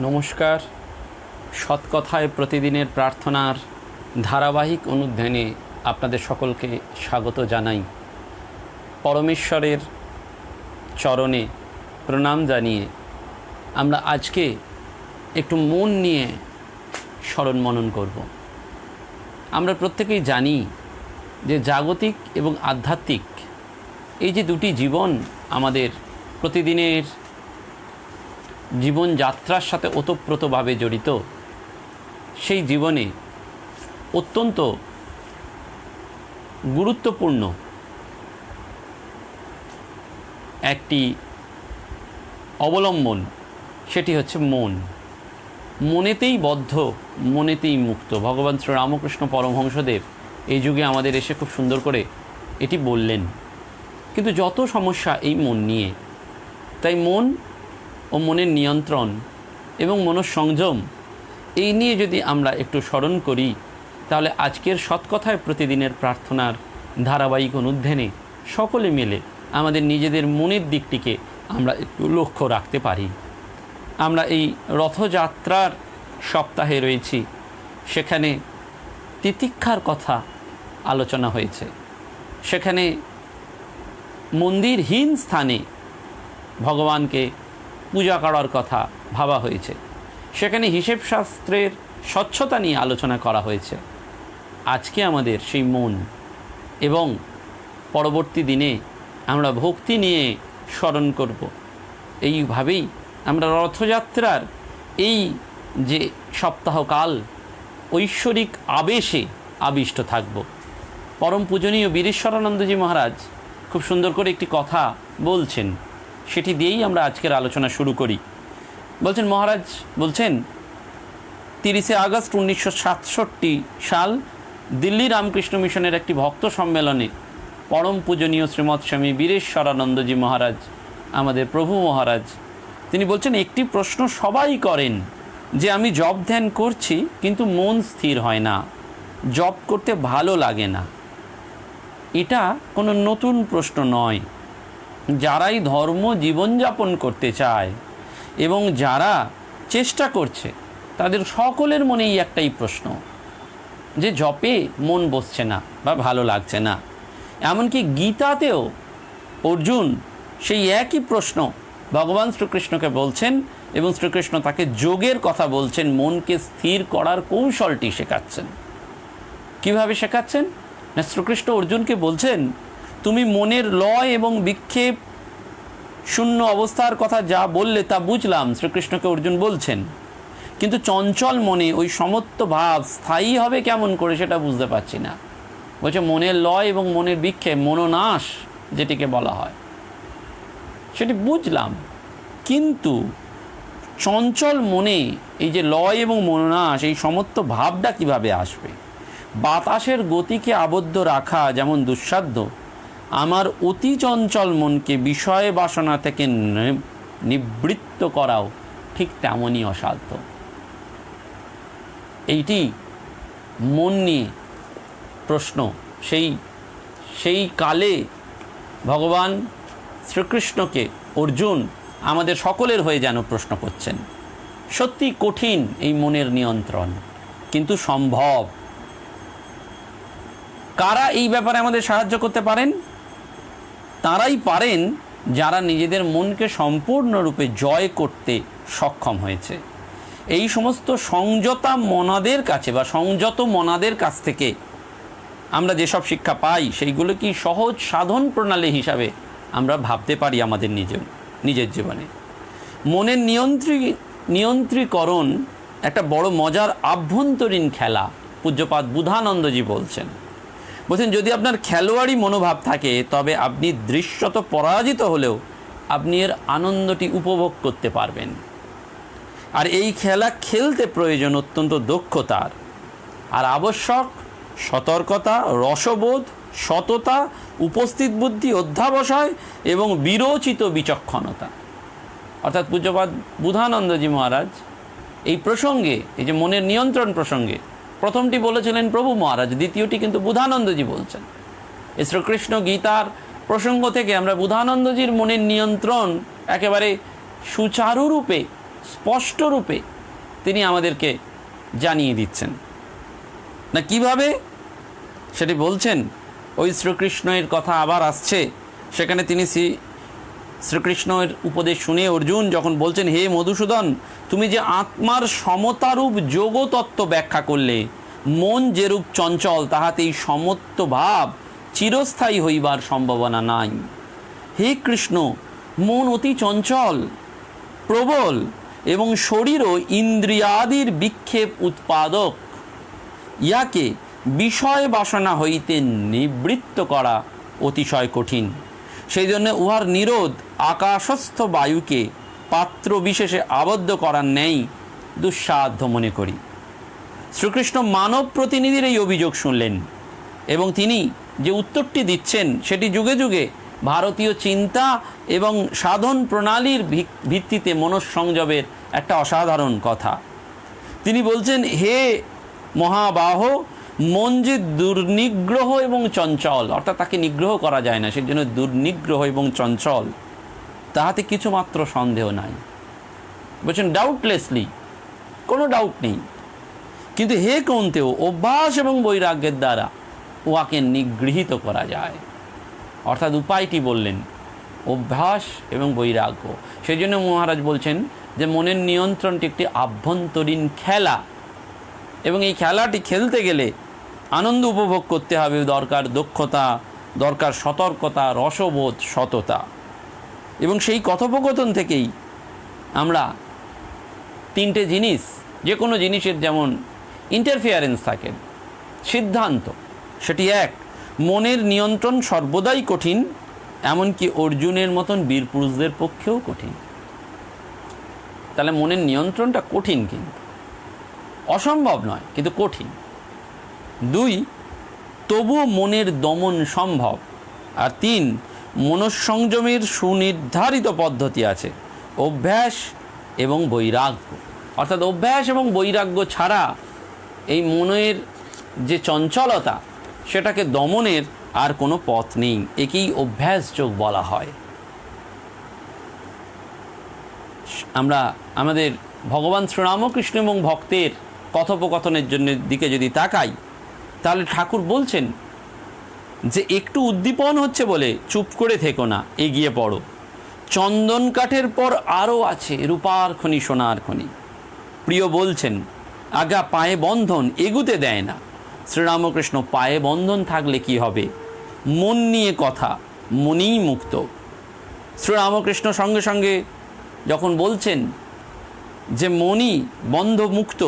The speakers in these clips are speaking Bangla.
নমস্কার। সৎকথায় প্রতিদিনের প্রার্থনার ধারাবাহিক অনুধ্যানে আপনাদের সকলকে স্বাগত জানাই। পরমেশ্বরের চরণে প্রণাম জানিয়ে আমরা আজকে একটু মন নিয়ে স্মরণ মনন করব। আমরা প্রত্যেকেই জানি যে জাগতিক এবং আধ্যাত্মিক এই যে দুটি জীবন আমাদের প্রতিদিনের জীবনযাত্রার সাথে ওতপ্রোতভাবে জড়িত, সেই জীবনে অত্যন্ত গুরুত্বপূর্ণ একটি অবলম্বন, সেটি হচ্ছে মন। মনেতেই বদ্ধ, মনেতেই মুক্ত। ভগবান শ্রী রামকৃষ্ণ পরমহংসদেব এই যুগে আমাদের এসে খুব সুন্দর করে এটি বললেন। কিন্তু যত সমস্যা এই মন নিয়ে, তাই মন ও মনের নিয়ন্ত্রণ এবং মনঃসংযম এই নিয়ে যদি আমরা একটু স্মরণ করি, তাহলে আজকের সৎকথায় প্রতিদিনের প্রার্থনার ধারাবাহিক অনুধ্যানে সকলে মিলে আমাদের নিজেদের মনের দিকটিকে আমরা একটু লক্ষ্য রাখতে পারি। আমরা এই রথযাত্রার সপ্তাহে রয়েছি, সেখানে তিতিক্ষার কথা আলোচনা হয়েছে। সেখানে মন্দিরহীন স্থানে ভগবানকে পূজা করার কথা ভাবা হয়েছে। সেখানে হিসেব শাস্ত্রের স্বচ্ছতা নিয়ে আলোচনা করা হয়েছে। আজকে আমাদের সেই মন এবং পরবর্তী দিনে আমরা ভক্তি নিয়ে স্মরণ করব। এইভাবেই আমরা রথযাত্রার এই যে সপ্তাহকাল ঐশ্বরিক আবেশে আবিষ্ট থাকব। পরম পূজনীয় বীরেশ্বরানন্দজি মহারাজ খুব সুন্দর করে একটি কথা বলছেন, সেটি দিয়েই আমরা আজকের আলোচনা শুরু করি। বলছেন, মহারাজ বলছেন, 30শে আগস্ট 1967 সাল দিল্লি রামকৃষ্ণ মিশনের একটি ভক্ত সম্মেলনে পরম পূজনীয় শ্রীমৎ স্বামী বীরেশ্বরানন্দজি মহারাজ, আমাদের প্রভু মহারাজ, তিনি বলছেন, একটি প্রশ্ন সবাই করেন যে আমি জপ ধ্যান করছি কিন্তু মন স্থির হয় না, জপ করতে ভালো লাগে না। এটা কোনো নতুন প্রশ্ন নয়। যারাই ধর্ম জীবনযাপন করতে চায় এবং যারা চেষ্টা করছে, তাদের সকলের মনেই একটাই প্রশ্ন, যে জপে মন বসছে না বা ভালো লাগছে না। এমনকি গীতাতেও অর্জুন সেই একই প্রশ্ন ভগবান শ্রীকৃষ্ণকে বলছেন এবং শ্রীকৃষ্ণ তাকে যোগের কথা বলছেন, মনকে স্থির করার কৌশলটি শেখাচ্ছেন। কিভাবে শেখাচ্ছেন না, শ্রীকৃষ্ণ অর্জুনকে বলছেন, তুমি মনের লয় এবং বিক্ষেপ শূন্য অবস্থার কথা যা বললে তা বুঝলাম, শ্রীকৃষ্ণকে অর্জুন বলছেন, কিন্তু চঞ্চল মনে ওই সমত্ব ভাব স্থায়ী হবে কেমন করে সেটা বুঝতে পারছি না। বলছে, মনের লয় এবং মনের বিক্ষেপ, মনোনাশ যেটিকে বলা হয়, সেটি বুঝলাম, কিন্তু চঞ্চল মনে এই যে লয় এবং মনোনাশ, এই সমত্ব ভাবটা কিভাবে আসবে? বাতাসের গতিকে আবদ্ধ রাখা যেমন দুঃসাধ্য, আমার অতি চঞ্চল মনকে বিষয় বাসনা থেকে নিবৃত্ত করাও ঠিক তেমনই অসাধ্য। এইটি মন নিয়ে প্রশ্ন। সেই কালে ভগবান শ্রীকৃষ্ণকে অর্জুন আমাদের সকলের হয়ে যেন প্রশ্ন করছেন। সত্যি কঠিন এই মনের নিয়ন্ত্রণ, কিন্তু সম্ভব। কারা এই ব্যাপারে আমাদের সাহায্য করতে পারেন? তারাই পারেন যারা নিজেদের মনকে সম্পূর্ণরূপে জয় করতে সক্ষম হয়েছে। এই সমস্ত সংযতা মনাদের কাছে বা সংযত মনাদের কাছ থেকে আমরা যেসব শিক্ষা পাই, সেইগুলো কি সহজ সাধন প্রণালী হিসাবে আমরা ভাবতে পারি আমাদের নিজের জীবনে। মনের নিয়ন্ত্রীকরণ একটা বড় মজার আভ্যন্তরীণ খেলা। পূজ্যপাদ বুধানন্দজি বলছেন, যদি আপনার খেলোয়াড়ি মনোভাব থাকে, তবে আপনি দৃশ্যত পরাজিত হলেও আপনি এর আনন্দটি উপভোগ করতে পারবেন। আর এই খেলা খেলতে প্রয়োজন অত্যন্ত দক্ষতার, আর আবশ্যক সতর্কতা, রসবোধ, সততা, উপস্থিত বুদ্ধি, অধ্যাবসায় এবং বিরোচিত বিচক্ষণতা। অর্থাৎ পূজ্যপাদ বুধানন্দজি মহারাজ এই প্রসঙ্গে, এই যে মনের নিয়ন্ত্রণ প্রসঙ্গে, প্রথমটি বলেছিলেন প্রভু মহারাজ, দ্বিতীয়টি কিন্তু বুধানন্দজি বলছেন। এই শ্রীকৃষ্ণ গীতার প্রসঙ্গ থেকে আমরা বুধানন্দজির মনের নিয়ন্ত্রণ একেবারে সুচারুরূপে স্পষ্টরূপে তিনি আমাদেরকে জানিয়ে দিচ্ছেন। না কিভাবে সেটি বলছেন, ওই শ্রীকৃষ্ণের কথা আবার আসছে, সেখানে তিনি শ্রীকৃষ্ণের উপদেশ শুনে অর্জুন যখন বলছেন, হে মধুসূদন, তুমি যে আত্মার সমতারূপ যোগতত্ত্ব ব্যাখ্যা করলে, মন যেরূপ চঞ্চল তাহাতেই সমত্ব ভাব চিরস্থায়ী হইবার সম্ভাবনা নাই। হে কৃষ্ণ, মন অতি চঞ্চল প্রবল এবং শরীরও ইন্দ্রিয়াদির বিক্ষেপ উৎপাদক। ইয়াকে বিষয় বাসনা হইতে নিবৃত্ত করা অতিশয় কঠিন। সেই জন্য উহার নিরোধ আকাশস্থ বায়ুকে পাত্র বিশেষে আবদ্ধ করার ন্যায় দুঃসাধ্য মনে করি। শ্রীকৃষ্ণ মানব প্রতিনিধির এই অভিযোগ শুনলেন এবং তিনি যে উত্তরটি দিচ্ছেন সেটি যুগে যুগে ভারতীয় চিন্তা এবং সাধন প্রণালীর ভিত্তিতে মনঃসংযমের একটা অসাধারণ কথা। তিনি বলছেন, হে মহাবাহ, মন যে দুর্নিগ্রহ এবং চঞ্চল, অর্থাৎ তাকে নিগ্রহ করা যায় না, সেই জন্য দুর্নিগ্রহ এবং চঞ্চল, তাহাতে কিছুমাত্র সন্দেহ নাই। বলছেন ডাউটলেসলি, কোনো ডাউট নেই। কিন্তু হে কৌন্তেয়, অভ্যাস এবং বৈরাগ্যের দ্বারা উহাকে নিগৃহীত করা যায়। অর্থাৎ উপায়টি বললেন অভ্যাস এবং বৈরাগ্য। সেই জন্য মহারাজ বলছেন যে মনের নিয়ন্ত্রণটি একটি আভ্যন্তরীণ খেলা এবং এই খেলাটি খেলতে গেলে আনন্দ উপভোগ করতে হবে, দরকার দক্ষতা, দরকার সতর্কতা, রসবোধ, সততা। এবং সেই কথোপকথন থেকেই আমরা তিনটে জিনিস, যে কোনো জিনিসের যেমন ইন্টারফিয়ারেন্স থাকে, সিদ্ধান্ত, সেটি এক, মনের নিয়ন্ত্রণ সর্বদাই কঠিন, এমনকি অর্জুনের মতন বীর পুরুষদের পক্ষেও কঠিন। তাহলে মনের নিয়ন্ত্রণটা কঠিন, কিন্তু অসম্ভব নয়, কিন্তু কঠিন। দুই, তবুও মনের দমন সম্ভব। আর তিন, মনঃসংযমের সুনির্ধারিত পদ্ধতি আছে, অভ্যাস এবং বৈরাগ্য। অর্থাৎ অভ্যাস এবং বৈরাগ্য ছাড়া এই মনের যে চঞ্চলতা, সেটাকে দমনের আর কোনো পথ নেই। একেই অভ্যাসযোগ বলা হয়। আমরা আমাদের ভগবান শ্রীরামকৃষ্ণ এবং ভক্তের কথোপকথনের জন্য দিকে যদি তাকাই, তাহলে ঠাকুর বলছেন যে একটু উদ্দীপন হচ্ছে বলে চুপ করে থেকো না, এগিয়ে পড়ো। চন্দন কাঠের পর আরও আছে রূপার খনি, সোনার খনি। প্রিয় বলছেন, আগা পায়ে বন্ধন এগুতে দেয় না। শ্রীরামকৃষ্ণ, পায়ে বন্ধন থাকলে কি হবে? মন নিয়ে কথা, মনই মুক্ত। শ্রীরামকৃষ্ণ সঙ্গে সঙ্গে যখন বলছেন যে মনই বন্ধ মুক্ত,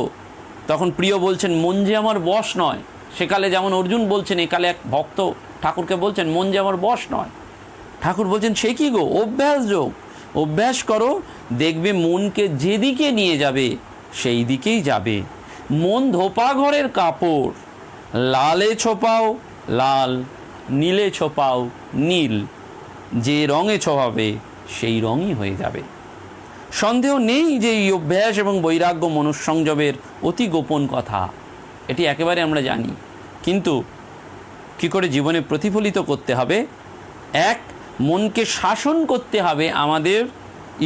তখন প্রিয় বলছেন, মন যে আমার বশ নয়। সেকালে যেমন অর্জুন বলছেন, একালে এক ভক্ত ঠাকুরকে বলছেন, মন যে আমার বশ নয়। ঠাকুর বলছেন, সে কি গো? অভ্যাস যোগ। অভ্যাস করো, দেখবে মনকে যেদিকে নিয়ে যাবে সেই দিকেই যাবে। মন ধোপা ঘরের কাপড়, লালে ছোপাও লাল, নীলে ছোপাও নীল, যে রঙে ছোপাবে সেই রঙই হয়ে যাবে। সন্দেহ নেই যে এই অভ্যাস এবং বৈরাগ্য মনঃসংযমের অতি গোপন কথা, এটি একেবারে আমরা জানি। কিন্তু কী করে জীবনে প্রতিফলিত করতে হবে? এক, মনকে শাসন করতে হবে আমাদের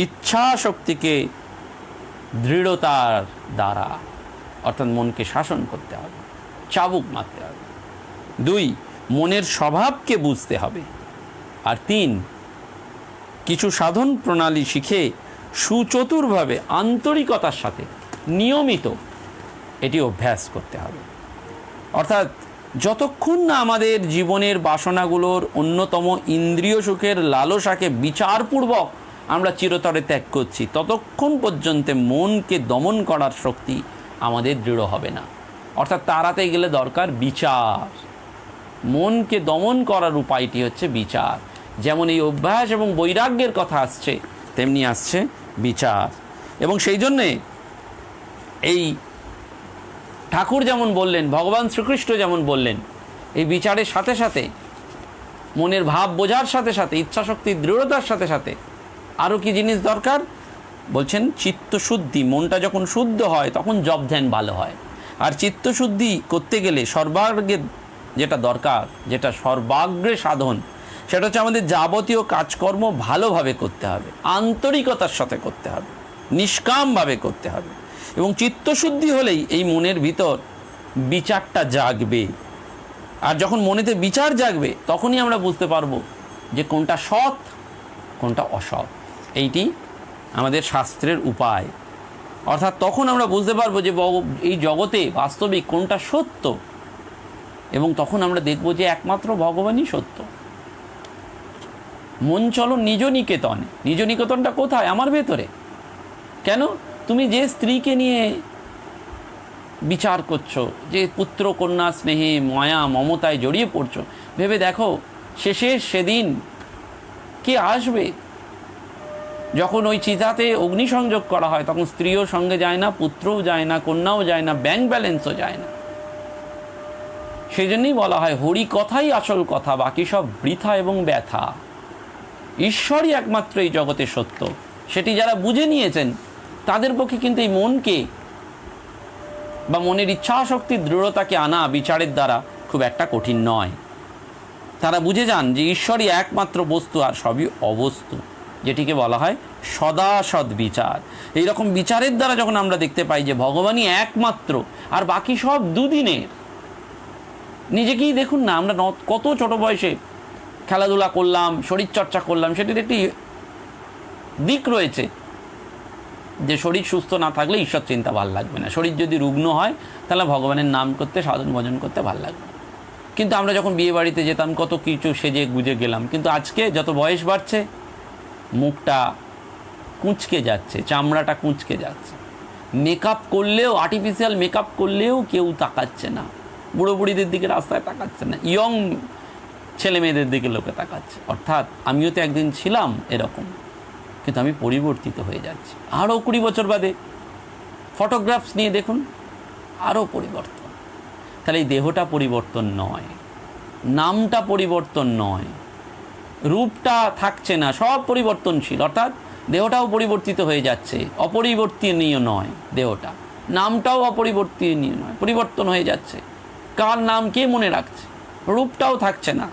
ইচ্ছা শক্তিকে দৃঢ়তার দ্বারা, অর্থাৎ মনকে শাসন করতে হবে, চাবুক মারতে হবে। দুই, মনের স্বভাবকে বুঝতে হবে। আর তিন, কিছু সাধন প্রণালী শিখে সুচতুরভাবে আন্তরিকতার সাথে নিয়মিত এটি অভ্যাস করতে হবে। অর্থাৎ যতক্ষণ না আমাদের জীবনের বাসনাগুলোর অন্যতম ইন্দ্রিয় সুখের লালসাকে বিচারপূর্বক আমরা চিরতরে ত্যাগ করছি, ততক্ষণ পর্যন্ত মনকে দমন করার শক্তি আমাদের দৃঢ় হবে না। অর্থাৎ তাড়াতে গেলে দরকার বিচার। মনকে দমন করার উপায়টি হচ্ছে বিচার। যেমন এই অভ্যাস এবং বৈরাগ্যের কথা আসছে, তেমনি আসছে বিচার। এবং সেই জন্যে এই ঠাকুর যেমন বললেন, ভগবান শ্রীকৃষ্ণ যেমন বললেন, এই বিচারের সাথে সাথে, মনের ভাব বোঝার সাথে সাথে, ইচ্ছাশক্তির দৃঢ়তার সাথে সাথে আরও কি জিনিস দরকার? বলছেন চিত্তশুদ্ধি। মনটা যখন শুদ্ধ হয় তখন জপ ধ্যান ভালো হয়। আর চিত্তশুদ্ধি করতে গেলে সর্বাগ্রে যেটা দরকার, যেটা সর্বাগ্রে সাধন, সেটা হচ্ছে আমাদের যাবতীয় কাজকর্ম ভালোভাবে করতে হবে, আন্তরিকতার সাথে করতে হবে, নিষ্কামভাবে করতে হবে। এবং চিত্তশুদ্ধি হলেই এই মনের ভিতর বিচারটা জাগবে। আর যখন মনেতে বিচার জাগবে তখনই আমরা বুঝতে পারবো যে কোনটা সৎ, কোনটা অসৎ। এইটি আমাদের শাস্ত্রের উপায়। অর্থাৎ তখন আমরা বুঝতে পারবো যে এই জগতে বাস্তবিক কোনটা সত্য, এবং তখন আমরা দেখব যে একমাত্র ভগবানই সত্য। মন চলো নিজ নিকেতনে। নিজ নিকেতনটা কোথায়? আমার ভেতরে। কেন? তুমি যে স্ত্রীকে নিয়ে বিচার করছো, যে পুত্র কন্যা স্নেহে মায়া মমতায় জড়িয়ে পড়ছো, ভেবে দেখো শেষে সেদিন কে আসবে? যখন ওই চিতাতে অগ্নিসংযোগ করা হয় তখন স্ত্রীও সঙ্গে যায় না, পুত্রও যায় না, কন্যাও যায় না, ব্যাংক ব্যালেন্সও যায় না। সেই জন্যই বলা হয় হরি কথাই আসল কথা, বাকি সব বৃথা এবং ব্যথা। ঈশ্বরই একমাত্র এই জগতে সত্য। সেটি যারা বুঝে নিয়েছেন তাদের পক্ষে কিন্তু এই মনকে বা মনের ইচ্ছাশক্তির দৃঢ়তাকে আনা বিচারের দ্বারা খুব একটা কঠিন নয়। তারা বুঝে যান যে ঈশ্বরই একমাত্র বস্তু আর সবই অবস্তু, যেটিকে বলা হয় সদাসৎ বিচার। এইরকম বিচারের দ্বারা যখন আমরা দেখতে পাই যে ভগবানই একমাত্র আর বাকি সব দুদিনের। নিজেকেই দেখুন না, আমরা কত ছোট বয়সে খেলাধুলা করলাম, শরীরচর্চা করলাম, সেটির একটি দিক রয়েছে যে শরীর সুস্থ না থাকলে ঈশ্বর চিন্তা ভাল লাগবে না। শরীর যদি রুগ্ন হয় তাহলে ভগবানের নাম করতে, সাধন ভজন করতে ভাল লাগবে। কিন্তু আমরা যখন বিয়ে বাড়িতে যেতাম কত কিছু সেজে গুজে গেলাম, কিন্তু আজকে যত বয়স বাড়ছে মুখটা কুঁচকে যাচ্ছে, চামড়াটা কুঁচকে যাচ্ছে। মেকআপ করলেও, আর্টিফিশিয়াল মেকআপ করলেও কেউ তাকাচ্ছে না, বুড়ো বুড়িদের দিকে রাস্তায় তাকাচ্ছে না, ইয়ং ছেলে মেয়েদের দিকে লোকে তাকাচ্ছে। অর্থাৎ আমিও তো একদিন ছিলাম এরকম, কিন্তু আমি পরিবর্তিত হয়ে যাচ্ছি। আরও 20 বছর বাদে ফটোগ্রাফস নিয়ে দেখুন, আরও পরিবর্তন। তাহলে এই দেহটা পরিবর্তন নয়, নামটা পরিবর্তন নয়, রূপটা থাকছে না, সব পরিবর্তনশীল। অর্থাৎ দেহটাও পরিবর্তিত হয়ে যাচ্ছে, অপরিবর্তনীয় নয় দেহটা। নামটাও অপরিবর্তনীয় নয়, পরিবর্তন হয়ে যাচ্ছে। কার নাম কে মনে রাখছে? রূপটাও থাকছে না,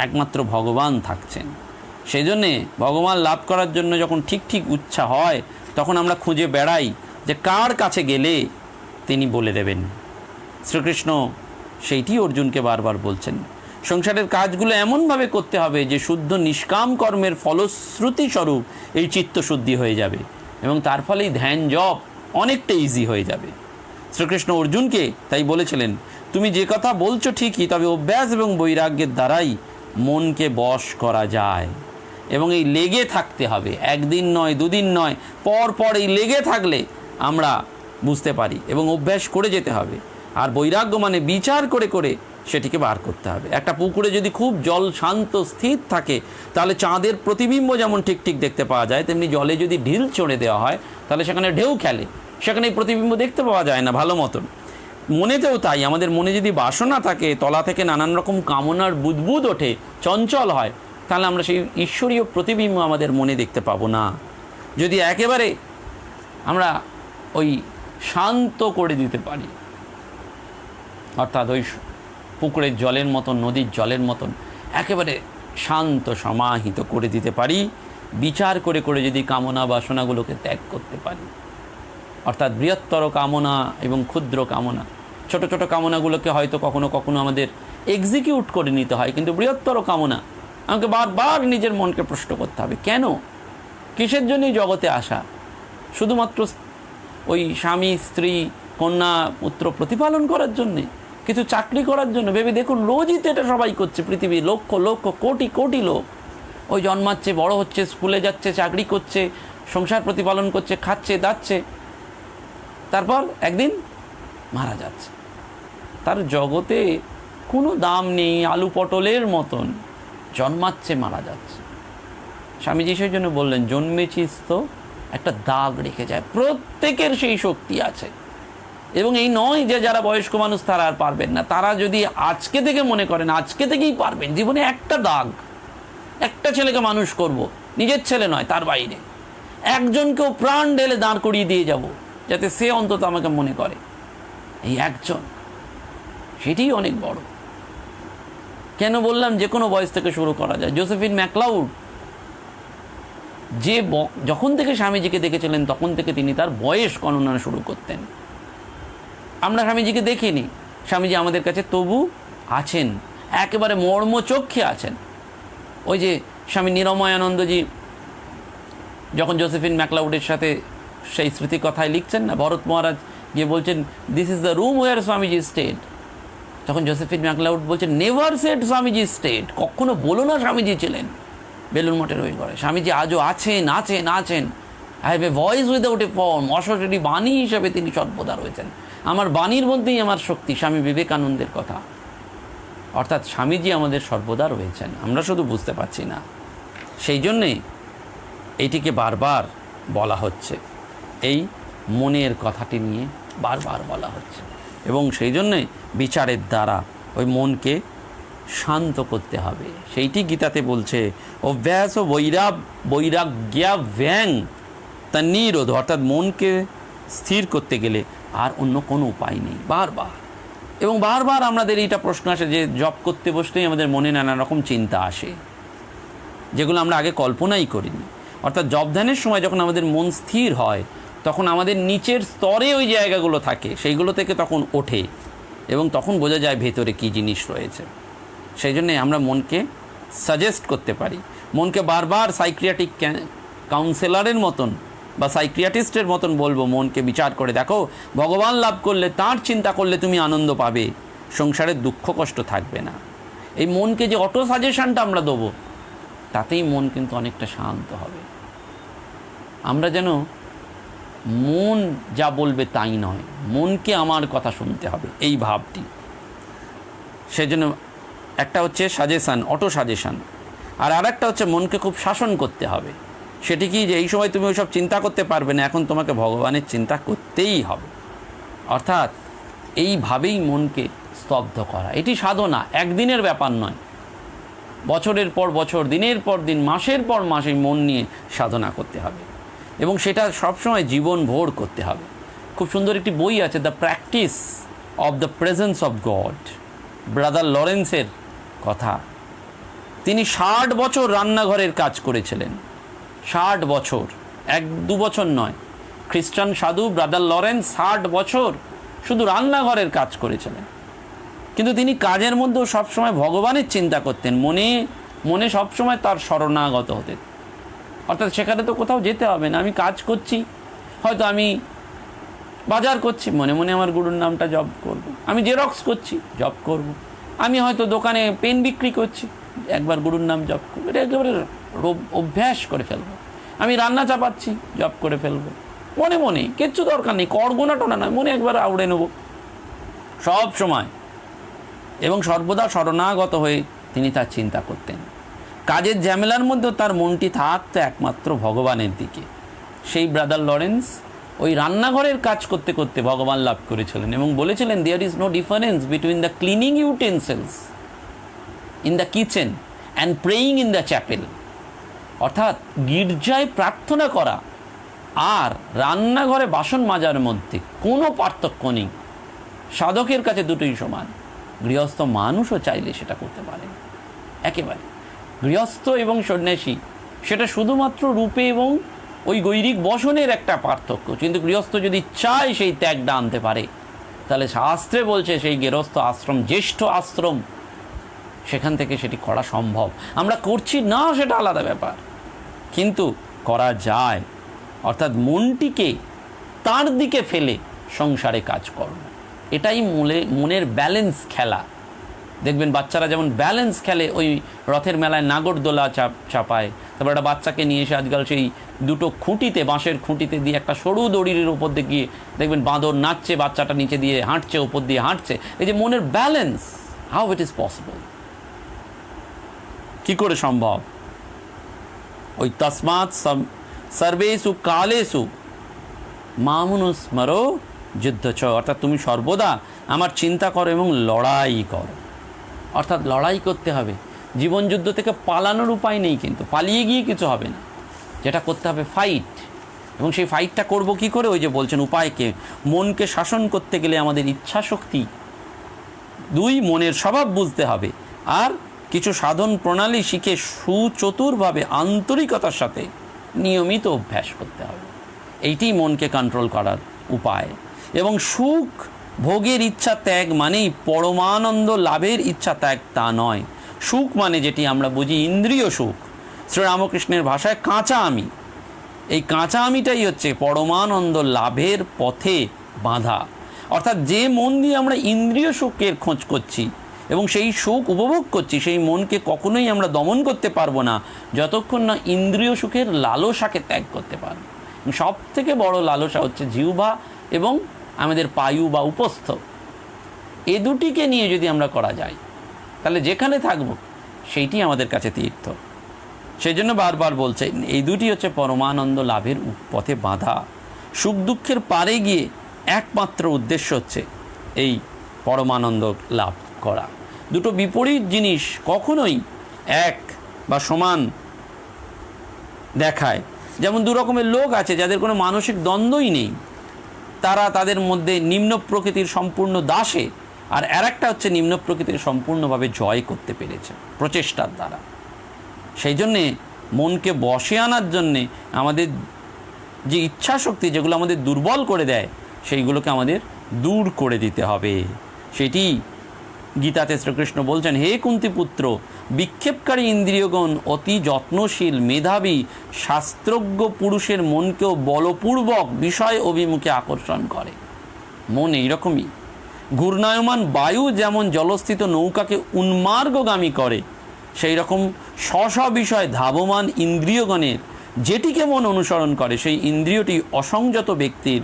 একমাত্র ভগবান থাকছেন। সেই জন্যে ভগবান লাভ করার জন্য যখন ঠিক ঠিক ইচ্ছা হয় তখন আমরা খুঁজে বেড়াই যে কার কাছে গেলে তিনি বলে দেবেন। শ্রীকৃষ্ণ সেইটি অর্জুনকে বারবার বলছেন, সংসারের কাজগুলো এমনভাবে করতে হবে যে শুদ্ধ নিষ্কাম কর্মের ফলশ্রুতি স্বরূপ এই চিত্তশুদ্ধি হয়ে যাবে, এবং তার ফলেই ধ্যান জপ অনেকটা ইজি হয়ে যাবে। শ্রীকৃষ্ণ অর্জুনকে তাই বলেছিলেন, তুমি যে কথা বলছো ঠিকই, তবে অভ্যাস এবং বৈরাগ্যের দ্বারাই মনকে বশ করা যায়। এবং এই লেগে থাকতে হবে, একদিন নয়, দুদিন নয়, পর পর এই লেগে থাকলে আমরা বুঝতে পারি, এবং অভ্যাস করে যেতে হবে। আর বৈরাগ্য মানে বিচার করে করে সেটিকে বার করতে হবে। একটা পুকুরে যদি খুব জল শান্ত স্থির থাকে তাহলে চাঁদের প্রতিবিম্ব যেমন ঠিক ঠিক দেখতে পাওয়া যায়, তেমনি জলে যদি ঢিল ছড়ে দেওয়া হয় তাহলে সেখানে ঢেউ খেলে, সেখানে এই প্রতিবিম্ব দেখতে পাওয়া যায় না ভালো মতন। মনেতেও তাই, আমাদের মনে যদি বাসনা থাকে, তলা থেকে নানান রকম কামনার বুদবুদ ওঠে, চঞ্চল হয়, তাহলে আমরা সেই ঈশ্বরীয় প্রতিবিম্ব আমাদের মনে দেখতে পাবো না। যদি একেবারে আমরা ওই শান্ত করে দিতে পারি, অর্থাৎ ওই পুকুরের জলের মতন, নদীর জলের মতন একেবারে শান্ত সমাহিত করে দিতে পারি, বিচার করে করে যদি কামনা বাসনাগুলোকে ত্যাগ করতে পারি, অর্থাৎ বৃহত্তর কামনা এবং ক্ষুদ্র কামনা, ছোট ছোট কামনাগুলোকে হয়তো কখনো কখনো আমাদের এক্সিকিউট করে নিতে হয়, কিন্তু বৃহত্তর কামনা আমাকে বারবার নিজের মনকে প্রশ্ন করতে হবে, কেন, কিসের জন্যই জগতে আসা? শুধুমাত্র ওই স্বামী স্ত্রী কন্যা পুত্র প্রতিপালন করার জন্যে, কিছু চাকরি করার জন্য? ভেবে দেখুন, রোজই তো এটা সবাই করছে, পৃথিবী লক্ষ লক্ষ কোটি কোটি লোক ওই জন্মাচ্ছে, বড় হচ্ছে, স্কুলে যাচ্ছে, চাকরি করছে, সংসার প্রতিপালন করছে, খাচ্ছে দাচ্ছে, তারপর একদিন মারা যাচ্ছে। তার জগতে কোনো দাম নেই, আলু পটলের মতন জন্মাচ্ছে, মারা যাচ্ছে। স্বামীজি সেই জন্য বললেন, জন্মেছিস তো একটা দাগ রেখে যায়। প্রত্যেকের সেই শক্তি আছে, এবং এই নয় যে যারা বয়স্ক মানুষ তারা আর পারবেন না। তারা যদি আজকে থেকে মনে করেন আজকে থেকেই পারবেন, জীবনে একটা দাগ, একটা ছেলেকে মানুষ করব, নিজের ছেলে নয় তার বাইরে, একজনকেও প্রাণ ঢেলে দাঁড় করিয়ে দিয়ে যাব, যাতে সে অন্তত আমাকে মনে করে, এই একজন, সেটিই অনেক বড়। কেন বললাম যে কোনো বয়স থেকে শুরু করা যায়। জোসেফিন ম্যাকলাউড যে যখন থেকে স্বামীজিকে দেখেছিলেন তখন থেকে তিনি তার বয়স গণনা শুরু করতেন। আমরা স্বামীজিকে দেখিনি, স্বামীজি আমাদের কাছে তবু আছেন, একেবারে মর্মচক্ষে আছেন। ওই যে স্বামী নিরময়ানন্দজি যখন জোসেফিন ম্যাকলাউডের সাথে সেই স্মৃতি কথায় লিখছেন না, ভরত মহারাজ গিয়ে বলছেন this is the room where Swamiji stayed, তখন জোসেফিন ম্যাকলাউড বলছেন নেভার সেড স্বামীজি স্টেড, কখনো বলো না স্বামীজি ছিলেন বেলুড় মঠের ওই ঘরে। স্বামীজি আজও আছেন আছেন আছেন। I have a voice without a form, অশরীরী বাণী হিসেবে তিনি সর্বদা রয়েছেন। আমার বাণীর মধ্যেই আমার শক্তি, স্বামী বিবেকানন্দের কথা। অর্থাৎ স্বামীজি আমাদের সর্বদা রয়েছেন, আমরা শুধু বুঝতে পারছি না। সেই জন্যে এইটিকে বারবার বলা হচ্ছে, এই মনের কথাটি নিয়ে বারবার বলা হচ্ছে, এবং সেই জন্যে বিচারের দ্বারা ওই মনকে শান্ত করতে হবে। সেইটি গীতাতে বলছে অভ্যাস ও বৈরাগ্যা ব্যাং তা নিরোধ, অর্থাৎ মনকে স্থির করতে গেলে আর অন্য কোনো উপায় নেই। বারবার এবং বারবার আমাদের এইটা প্রশ্ন আসে যে জব করতে বসলেই আমাদের মনে নানা রকম চিন্তা আসে, যেগুলো আমরা আগে কল্পনাই করিনি। অর্থাৎ জব ধ্যানের সময় যখন আমাদের মন স্থির হয় তখন আমাদের নিচের স্তরে ওই জায়গাগুলো থাকে, সেইগুলো থেকে তখন ওঠে এবং তখন বোঝা যায় ভেতরে কী জিনিস রয়েছে। সেই জন্যে আমরা মনকে সাজেস্ট করতে পারি, মনকে বারবার সাইক্রিয়াটিক কাউন্সেলারের মতন বা সাইক্রিয়াটিস্টের মতন বলবো, মনকে বিচার করে দেখো, ভগবান লাভ করলে, তাঁর চিন্তা করলে তুমি আনন্দ পাবে, সংসারের দুঃখ কষ্ট থাকবে না। এই মনকে যে অটো সাজেশনটা আমরা দেবো তাতেই মন কিন্তু অনেকটা শান্ত হবে। আমরা যেন মন যা বলবে তাই নয়, মনকে আমার কথা শুনতে হবে, এই ভাবটি। সেজন্য একটা হচ্ছে সাজেশান, অটো সাজেশান, আর আরেকটা হচ্ছে মনকে খুব শাসন করতে হবে। সেটি কি যে এই সময় তুমি ওইসব চিন্তা করতে পারবে না, এখন তোমাকে ভগবানের চিন্তা করতেই হবে। অর্থাৎ এইভাবেই মনকে স্তব্ধ করা, এটি সাধনা, একদিনের ব্যাপার নয়, বছরের পর বছর, দিনের পর দিন, মাসের পর মাস এই মন নিয়ে সাধনা করতে হবে এবং সেটা সবসময় জীবন ভোর করতে হবে। খুব সুন্দর একটি বই আছে, the practice of the presence of God, brother লরেন্সের কথা। তিনি 60 বছর রান্নাঘরের কাজ করেছিলেন, 60 বছর, 1-2 বছর নয়। খ্রিস্টান সাধু ব্রাদার লরেন্স 60 বছর শুধু রান্নাঘরের কাজ করেছিলেন, কিন্তু তিনি কাজের মধ্যেও সবসময় ভগবানের চিন্তা করতেন, মনে মনে সবসময় তার শরণাগত হতেন। অর্থাৎ সেখানে তো কোথাও যেতে হবে না, আমি কাজ করছি, হয়তো আমি বাজার করছি, মনে মনে আমার গুরুর নামটা জপ করব, আমি জেরক্স করছি, জপ করব, আমি হয়তো দোকানে পেন বিক্রি করছি, একবার গুরুর নাম জপ করবো, এটা একেবারে অভ্যাস করে ফেলবো। আমি রান্না চাপাচ্ছি, জপ করে ফেলবো মনে মনে, কিচ্ছু দরকার নেই, করগোনা টোনা নয়, মনে একবার আউড়ে নেব সব সময়। এবং সর্বদা শরণাগত হয়ে তিনি তার চিন্তা করতেন। কাজের ঝামেলার মধ্যেও তার মনটি থাকতো একমাত্র ভগবানের দিকে। সেই ব্রাদার লরেন্স ওই রান্নাঘরের কাজ করতে করতে ভগবান লাভ করেছিলেন এবং বলেছিলেন, there is no difference between the cleaning utensils in the kitchen and praying in the chapel. অর্থাৎ গির্জায় প্রার্থনা করা আর রান্নাঘরে বাসন মাজার মধ্যে কোনো পার্থক্য নেই, সাধকের কাছে দুটোই সমান। গৃহস্থ মানুষও চাইলে সেটা করতে পারে একেবারে। গৃহস্থ এবং সন্ন্যাসী সেটা শুধুমাত্র রূপে এবং ওই গৈরিক বসনের একটা পার্থক্য, কিন্তু গৃহস্থ যদি চায় সেই ত্যাগটা আনতে পারে, তাহলে শাস্ত্রে বলছে সেই গৃহস্থ আশ্রম জ্যেষ্ঠ আশ্রম, সেখান থেকে সেটি করা সম্ভব। আমরা করছি না সেটা আলাদা ব্যাপার, কিন্তু করা যায়। অর্থাৎ মনটিকে তার দিকে ফেলে সংসারে কাজ করো, এটাই মনের ব্যালেন্স খেলা। দেখবেন বাচ্চারা যেমন ব্যালেন্স খেলে, ওই রথের মেলায় নাগরদোলা চাপায়, তারপর একটা বাচ্চাকে নিয়ে এসে আজকাল সেই দুটো খুঁটিতে, বাঁশের খুঁটিতে দিয়ে একটা সরু দড়ির উপর দিয়ে গিয়ে দেখবেন বাঁদর নাচছে, বাচ্চাটা নিচে দিয়ে হাঁটছে, উপর দিয়ে হাঁটছে। এই যে মনের balance, how it is possible, কী করে সম্ভব? ওই তসমাৎ সর্বেষু কালেষু মামনুস্মরো যুদ্ধ চ, অর্থাৎ তুমি সর্বদা আমার চিন্তা করো এবং লড়াই করো। অর্থাৎ লড়াই করতে হবে, জীবন যুদ্ধ থেকে পালানোর উপায় নেই, কিন্তু পালিয়ে গিয়ে কিছু হবে না, যেটা করতে হবে ফাইট। এবং সেই ফাইটটা করব কি করে? ওই যে বলছেন উপায়কে, মনকে শাসন করতে গেলে আমাদের ইচ্ছা শক্তি, 2 মনের স্বভাব বুঝতে হবে, আর কিছু সাধন প্রণালী শিখে সুচতুরভাবে আন্তরিকতার সাথে নিয়মিত অভ্যাস করতে হবে। এইটি মনকে কন্ট্রোল করার উপায়। এবং সুখ ভোগের ইচ্ছা ত্যাগ মানেই পরমানন্দ লাভের ইচ্ছা ত্যাগ তা নয়। সুখ মানে যেটি আমরা বুঝি ইন্দ্রিয় সুখ, শ্রীরামকৃষ্ণের ভাষায় কাঁচা আমি, এই কাঁচা আমিটাই হচ্ছে পরমানন্দ লাভের পথে বাঁধা। অর্থাৎ যে মন দিয়ে আমরা ইন্দ্রিয় সুখের খোঁজ করছি এবং সেই সুখ উপভোগ করছি, সেই মনকে কখনোই আমরা দমন করতে পারবো না যতক্ষণ না ইন্দ্রিয় সুখের লালসাকে ত্যাগ করতে পারবো। সব থেকে বড় লালসা হচ্ছে জিহ্বা এবং আমাদের পায়ু বা উপস্থ। এ দুটিকে নিয়ে যদি আমরা করা যায় তাহলে যেখানে থাকব সেইটি আমাদের কাছে তীর্থ। সেই জন্য বারবার বলছে এই দুটি হচ্ছে পরমানন্দ লাভের পথে বাঁধা। সুখ দুঃখের পারে গিয়ে একমাত্র উদ্দেশ্য হচ্ছে এই পরমানন্দ লাভ করা। দুটো বিপরীত জিনিস কখনোই এক বা সমান দেখায়। যেমন দু রকমের লোক আছে যাদের কোনো মানসিক দ্বন্দ্বই নেই, তারা তাদের মধ্যে নিম্ন প্রকৃতির সম্পূর্ণ দাসে, আর একটা হচ্ছে নিম্ন প্রকৃতির সম্পূর্ণভাবে জয় করতে পেরেছে প্রচেষ্টার দ্বারা। সেই জন্যে মনকে বশে আনার জন্যে আমাদের যে ইচ্ছা শক্তি যেগুলো আমাদের দুর্বল করে দেয় সেইগুলোকে আমাদের দূর করে দিতে হবে। সেটি গীতাতে শ্রীকৃষ্ণ বলছেন, হে কুন্তিপুত্র, বিক্ষেপকারী ইন্দ্রিয়গণ অতি যত্নশীল মেধাবী শাস্ত্রজ্ঞ পুরুষের মনকেও বলপূর্বক বিষয় অভিমুখে আকর্ষণ করে। মন এইরকমই। ঘূর্ণায়মান বায়ু যেমন জলস্থিত নৌকাকে উন্মার্গগামী করে, সেই রকম স্ব বিষয় ধাবমান ইন্দ্রিয়গণের যেটিকে মন অনুসরণ করে সেই ইন্দ্রিয়টি অসংযত ব্যক্তির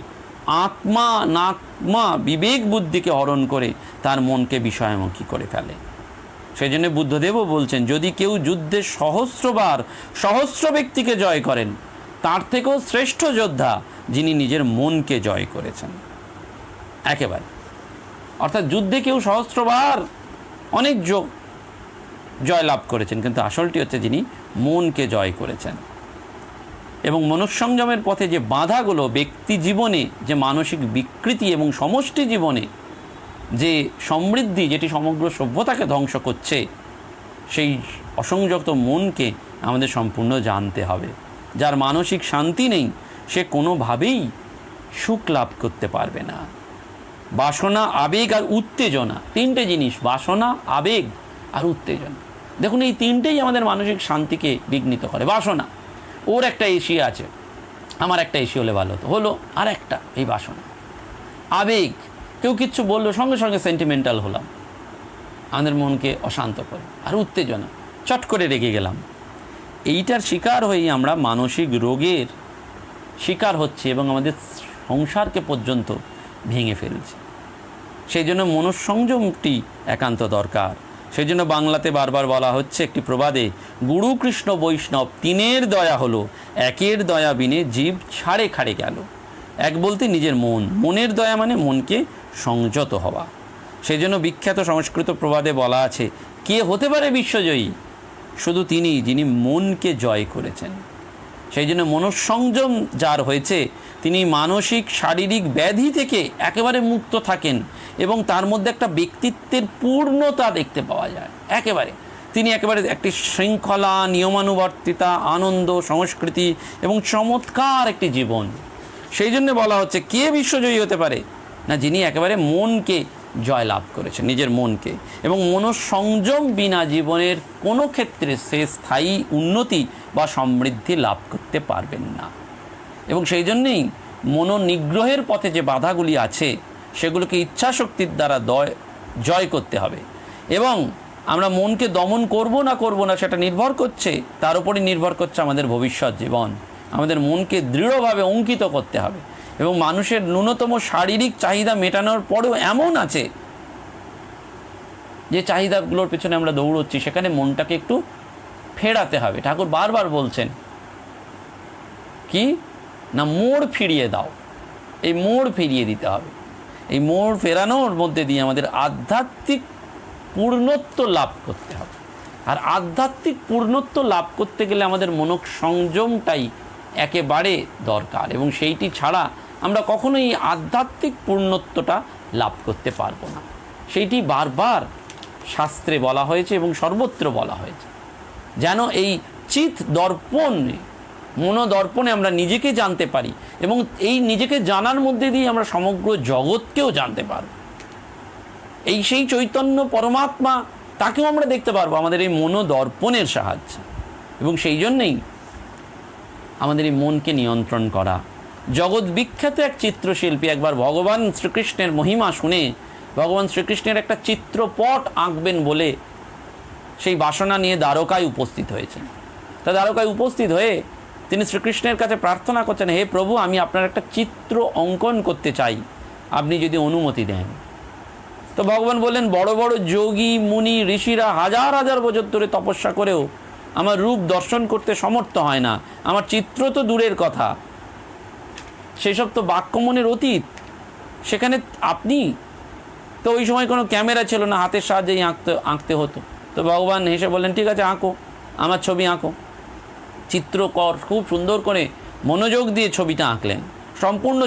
আত্মা নাত্মা বিবেক বুদ্ধিকে হরণ করে তার মনকে বিষয়মুখী করে ফেলে। সেই জন্য বুদ্ধদেবও বলছেন, যদি কেউ যুদ্ধে সহস্র ব্যক্তিকে জয় করেন তার থেকেও শ্রেষ্ঠ যোদ্ধা যিনি নিজের মনকে জয় করেছেন। একেবারে অর্থাৎ যুদ্ধে কেউ সহস্রবার অনেক জয় লাভ করেছেন, কিন্তু আসলটি হচ্ছে যিনি মনকে জয় করেছেন। এবং মনঃসংযমের পথে যে বাধাগুলো ব্যক্তি জীবনে যে মানসিক বিকৃতি এবং সমষ্টি জীবনে যে সমৃদ্ধি যেটি সমগ্র সভ্যতাকে ধ্বংস করছে, সেই অসংযত মনকে আমাদের সম্পূর্ণ জানতে হবে। যার মানসিক শান্তি নেই সে কোনোভাবেই সুখ লাভ করতে পারবে না। বাসনা, আবেগ আর উত্তেজনা, তিনটে জিনিস, বাসনা, আবেগ আর উত্তেজনা। দেখুন এই তিনটেই আমাদের মানসিক শান্তিকে বিঘ্নিত করে। বাসনা, ওর একটা এসি আছে, আমার একটা এসি হলে ভালো হলো, আর একটা এই বাসনা। আবেগ, কেউ কিচ্ছু বললো সঙ্গে সঙ্গে সেন্টিমেন্টাল হলাম, আমাদের মনকে অশান্ত করে। আর উত্তেজনা, চট করে রেগে গেলাম। এইটার শিকার হয়েই আমরা মানসিক রোগের শিকার হচ্ছে এবং আমাদের সংসারকে পর্যন্ত ভেঙে ফেলছে। সেই জন্য মনঃসংযমটি একান্ত দরকার। সেই জন্য বাংলাতে বারবার বলা হচ্ছে একটি প্রবাদে, গুরু কৃষ্ণ বৈষ্ণব তিনের দয়া হলো, একের দয়া বিনে জীব ছাড়ে খাড়ে গেল। এক বলতে নিজের মন, মনের দয়া মানে মনকে সংযত হওয়া। সেই জন্য বিখ্যাত সংস্কৃত প্রবাদে বলা আছে, কে হতে পারে বিশ্বজয়ী? শুধু তিনি যিনি মনকে জয় করেছেন। সেই জন্য মনঃসংযম যার হয়েছে তিনি মানসিক শারীরিক ব্যাধি থেকে একেবারে মুক্ত থাকেন এবং তার মধ্যে একটা ব্যক্তিত্বের পূর্ণতা দেখতে পাওয়া যায়। তিনি একেবারে একটি শৃঙ্খলা, নিয়মানুবর্তিতা, আনন্দ, সংস্কৃতি এবং চমৎকার একটি জীবন। সেই জন্য বলা হচ্ছে কে বিশ্বজয়ী হতে পারে? না, যিনি একেবারে মনকে জয় লাভ করেছেন, নিজের মনকে। এবং মনঃসংযম বিনা জীবনের কোনো ক্ষেত্রে সে স্থায়ী উন্নতি বা সমৃদ্ধি লাভ করতে পারবেন না। এবং সেই জন্যেই মনোনিগ্রহের পথে যে বাধাগুলি আছে সেগুলোকে ইচ্ছাশক্তির দ্বারা জয় করতে হবে। এবং আমরা মনকে দমন করব না সেটা নির্ভর করছে, তার উপরই নির্ভর করছে আমাদের ভবিষ্যৎ জীবন। আমাদের মনকে দৃঢ়ভাবে অঙ্কিত করতে হবে। এবং মানুষের ন্যূনতম শারীরিক চাহিদা মেটানোর পরেও এমন আছে যে চাহিদাগুলোর পেছনে আমরা দৌড়চ্ছি, সেখানে মনটাকে একটু ফেরাতে হবে। ঠাকুর বারবার বলছেন কি না, মোড় ফিরিয়ে দাও। এই মোড় ফিরিয়ে দিতে হবে। এই মোড় ফেরানোর মধ্যে দিয়ে আমাদের আধ্যাত্মিক পূর্ণত্ব লাভ করতে হবে। আর আধ্যাত্মিক পূর্ণত্ব লাভ করতে গেলে আমাদের মনঃসংযমটাই একেবারে দরকার, এবং সেইটি ছাড়া আমরা কখনোই আধ্যাত্মিক পূর্ণত্বটা লাভ করতে পারবো না। সেইটি বারবার শাস্ত্রে বলা হয়েছে এবং সর্বত্র বলা হয়েছে, যেন এই চিৎ দর্পণে, মনোদর্পণে আমরা নিজেকে জানতে পারি এবং এই নিজেকে জানার মধ্যে দিয়ে আমরা সমগ্র জগৎকেও জানতে পারব। এই সেই চৈতন্য পরমাত্মা, তাকেও আমরা দেখতে পারবো আমাদের এই মনোদর্পণের সাহায্যে। এবং সেই জন্যেই আমাদের এই মনকে নিয়ন্ত্রণ করা। জগৎ বিখ্যাত এক চিত্রশিল্পী একবার ভগবান শ্রীকৃষ্ণের মহিমা শুনে ভগবান শ্রীকৃষ্ণের একটা চিত্রপট আঁকবেন বলে সেই বাসনা নিয়ে দ্বারকায় উপস্থিত হয়েছেন। তা দ্বারকায় উপস্থিত হয়ে তিনি শ্রীকৃষ্ণের কাছে প্রার্থনা করছেন, হে প্রভু, আমি আপনার একটা চিত্র অঙ্কন করতে চাই, আপনি যদি অনুমতি দেন। তো ভগবান বললেন, বড় বড় যোগী মুনি ঋষিরা হাজার হাজার বছর ধরে তপস্যা করেও আমার রূপ দর্শন করতে সমর্থ হয় না, আমার চিত্র তো দূরের কথা, সেই সব তো বাক্যমনের অতীত, সেখানে আপনি তো ওই সময় কোনো ক্যামেরা ছিল না, হাতের সাহায্যেই আঁকতে হতো। তো ভগবান হেসে বললেন, ঠিক আছে, আঁকো, আমার ছবি আঁকো। চিত্রকর খুব সুন্দর করে মনোযোগ দিয়ে ছবিটা আঁকলেন। সম্পূর্ণ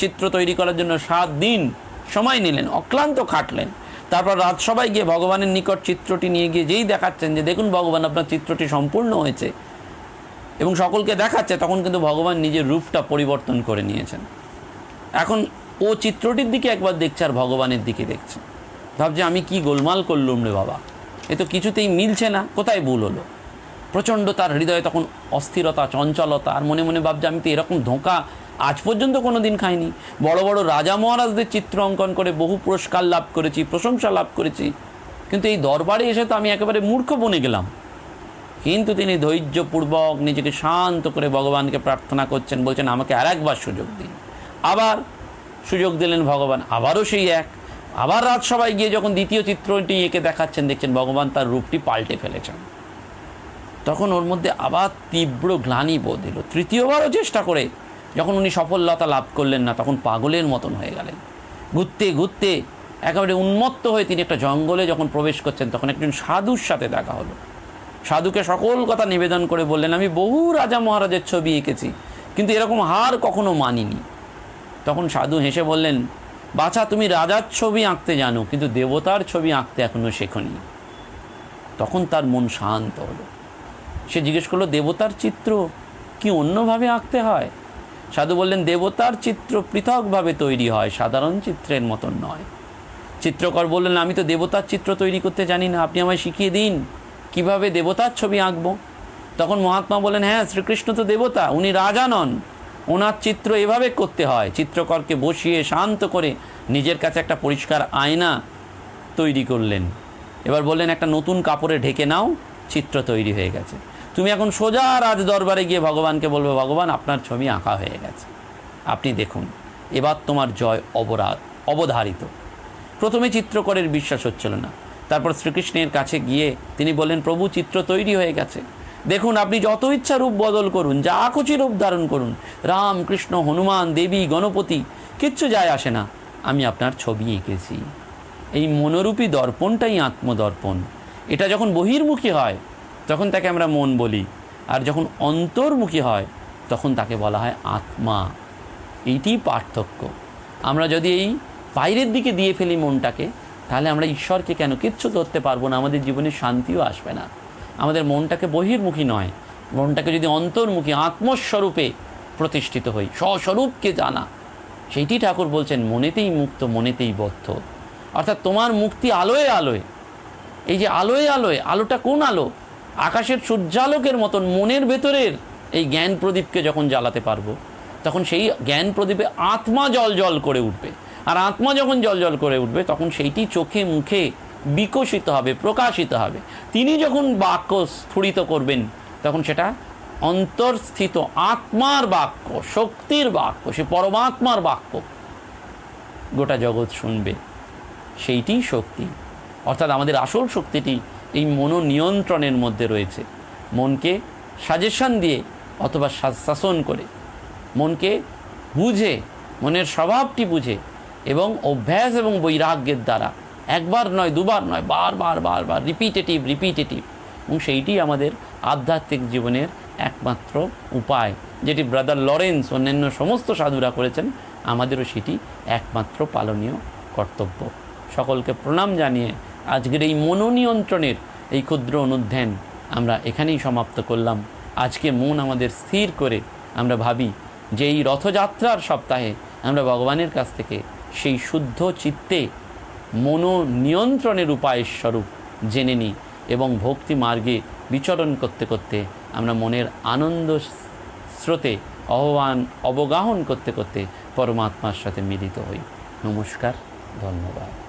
চিত্র তৈরি করার জন্য 7 দিন সময় নিলেন, অক্লান্ত খাটলেন। তারপর রাজসভায় গিয়ে ভগবানের নিকট চিত্রটি নিয়ে গিয়ে যেই দেখাচ্ছেন যে দেখুন ভগবান, আপনার চিত্রটি সম্পূর্ণ হয়েছে এবং সকলকে দেখাচ্ছে, তখন কিন্তু ভগবান নিজের রূপটা পরিবর্তন করে নিয়েছেন। এখন ও চিত্রটির দিকে একবার দেখছে আর ভগবানের দিকে দেখছে, ভাবছে আমি কি গোলমাল করলুম রে বাবা, এ তো কিছুতেই মিলছে না, কোথায় ভুল হলো। প্রচণ্ড তার হৃদয়ে তখন অস্থিরতা, চঞ্চলতা, আর মনে মনে ভাবছে আমি তো এরকম ধোঁকা আজ পর্যন্ত কোনো দিন খাইনি। বড় বড় রাজা মহারাজদের চিত্র অঙ্কন করে বহু পুরস্কার লাভ করেছি, প্রশংসা লাভ করেছি, কিন্তু এই দরবারে এসে তো আমি একেবারে মূর্খ বনে গেলাম। কিন্তু তিনি ধৈর্যপূর্বক নিজেকে শান্ত করে ভগবানকে প্রার্থনা করছেন, বলছেন আমাকে আর একবার সুযোগ দিন। আবার সুযোগ দিলেন ভগবান, আবারও সেই এক। আবার রাজসভায় গিয়ে যখন দ্বিতীয় চিত্রটি এঁকে দেখাচ্ছেন, দেখছেন ভগবান তার রূপটি পাল্টে ফেলেছেন। তখন ওর মধ্যে আবার তীব্র গ্লানি বোধ এলো। তৃতীয়বারও চেষ্টা করে যখন উনি সফলতা লাভ করলেন না, তখন পাগলের মতন হয়ে গেলেন। ঘুরতে ঘুরতে একেবারে উন্মত্ত হয়ে তিনি একটা জঙ্গলে যখন প্রবেশ করছেন, তখন একজন সাধুর সাথে দেখা হলো। সাধুকে সকল কথা নিবেদন করে বললেন, আমি বহু রাজা মহারাজের ছবি এঁকেছি, কিন্তু এরকম হার কখনো মানিনি। তখন সাধু হেসে বললেন, বাছা, তুমি রাজার ছবি আঁকতে জানো, কিন্তু দেবতার ছবি আঁকতে এখনো শেখনি। তখন তার মন শান্ত হলো। সে জিজ্ঞেস করলো, দেবতার চিত্র কি অন্যভাবে আঁকতে হয়? সাধু বললেন, দেবতার চিত্র পৃথকভাবে তৈরি হয়, সাধারণ চিত্রের মতন নয়। চিত্রকর বললেন, আমি তো দেবতার চিত্র তৈরি করতে জানি না, আপনি আমায় শিখিয়ে দিন কিভাবে দেবতার ছবি আঁকবো। তখন মহাত্মা বলেন, হ্যাঁ, শ্রীকৃষ্ণ তো দেবতা, উনি রাজা নন, ওনার চিত্র এভাবে করতে হয়। চিত্রকরকে বসিয়ে শান্ত করে নিজের কাছে একটা পরিষ্কার আয়না তৈরি করলেন। এবার বললেন, একটা নতুন কাপড়ে ঢেকে নাও, চিত্র তৈরি হয়ে গেছে। তুমি এখন সোজা রাজ দরবারে গিয়ে ভগবানকে বলবে, ভগবান, আপনার ছবি আঁকা হয়ে গেছে, আপনি দেখুন, এবার তোমার জয় অবধারিত। প্রথমে চিত্রকরের বিশ্বাস হচ্ছিল না। তারপর শ্রীকৃষ্ণের কাছে গিয়ে তিনি বললেন, প্রভু, চিত্র তৈরি হয়ে গেছে, দেখুন, আপনি যত ইচ্ছা রূপ বদল করুন, যা খুশি রূপ ধারণ করুন, রাম, কৃষ্ণ, হনুমান, দেবী, গণপতি, কিচ্ছু যায় আসে না, আমি আপনার ছবি এঁকেছি। এই মনোরূপী দর্পণটাই আত্মদর্পণ। এটা যখন বহির্মুখী হয় তখন তাকে আমরা মন বলি, আর যখন অন্তর্মুখী হয় তখন তাকে বলা হয় আত্মা। এইটি পার্থক্য। আমরা যদি এই বাইরের দিকে দিয়ে ফেলি মনটাকে, তাহলে আমরা ঈশ্বরকে কেন কিচ্ছু ধরতে পারবো না, আমাদের জীবনে শান্তিও আসবে না। আমাদের মনটাকে বহির্মুখী নয়, মনটাকে যদি অন্তর্মুখী আত্মস্বরূপে প্রতিষ্ঠিত হই, স্বস্বরূপকে জানা, সেইটি ঠাকুর বলছেন মনেতেই মুক্ত, মনেতেই বদ্ধ। অর্থাৎ তোমার মুক্তি আলোয় আলোয়। এই যে আলোয় আলোয়, আলোটা কোন আলো? আকাশের সূর্যালোকের মতন মনের ভেতরের এই জ্ঞান প্রদীপকে যখন জ্বালাতে পারবো, তখন সেই জ্ঞান প্রদীপে আত্মা জল জল করে উঠবে। আর আত্মা যখন জল জল করে উঠবে, তখন সেইটি চোখে মুখে বিকশিত হবে, প্রকাশিত হবে। তিনি যখন বাক্য স্ফুরিত করবেন, তখন সেটা অন্তর্স্থিত আত্মার বাক্য, শক্তির বাক্য, সে পরমাত্মার বাক্য গোটা জগৎ শুনবে। সেইটিই শক্তি। অর্থাৎ আমাদের আসল শক্তিটি এই মনোনিয়ন্ত্রণের মধ্যে রয়েছে। মনকে সাজেশন দিয়ে অথবা শাসন করে, মনকে বুঝে, মনের স্বভাবটি বুঝে এবং অভ্যাস এবং বৈরাগ্যের দ্বারা, একবার নয়, দুবার নয়, বারবার বারবার রিপিটেটিভ। এবং সেইটি আমাদের আধ্যাত্মিক জীবনের একমাত্র উপায়, যেটি ব্রাদার লরেন্স অন্যান্য সমস্ত সাধুরা করেছেন, আমাদেরও সেটি একমাত্র পালনীয় কর্তব্য। সকলকে প্রণাম জানিয়ে আজকের এই মনোনিয়ন্ত্রণের এই ক্ষুদ্র অনুধ্যান আমরা এখানেই সমাপ্ত করলাম। আজকে মন আমাদের স্থির করে আমরা ভাবি যে এই রথযাত্রার সপ্তাহে আমরা ভগবানের কাছ থেকে সেই শুদ্ধ চিত্তে মনোনিয়ন্ত্রণের উপায় স্বরূপ জেনে নিই এবং ভক্তি মার্গে বিচরণ করতে করতে আমরা মনের আনন্দ স্রোতে অবগাহন করতে করতে পরমাত্মার সাথে মিলিত হই। নমস্কার, ধন্যবাদ।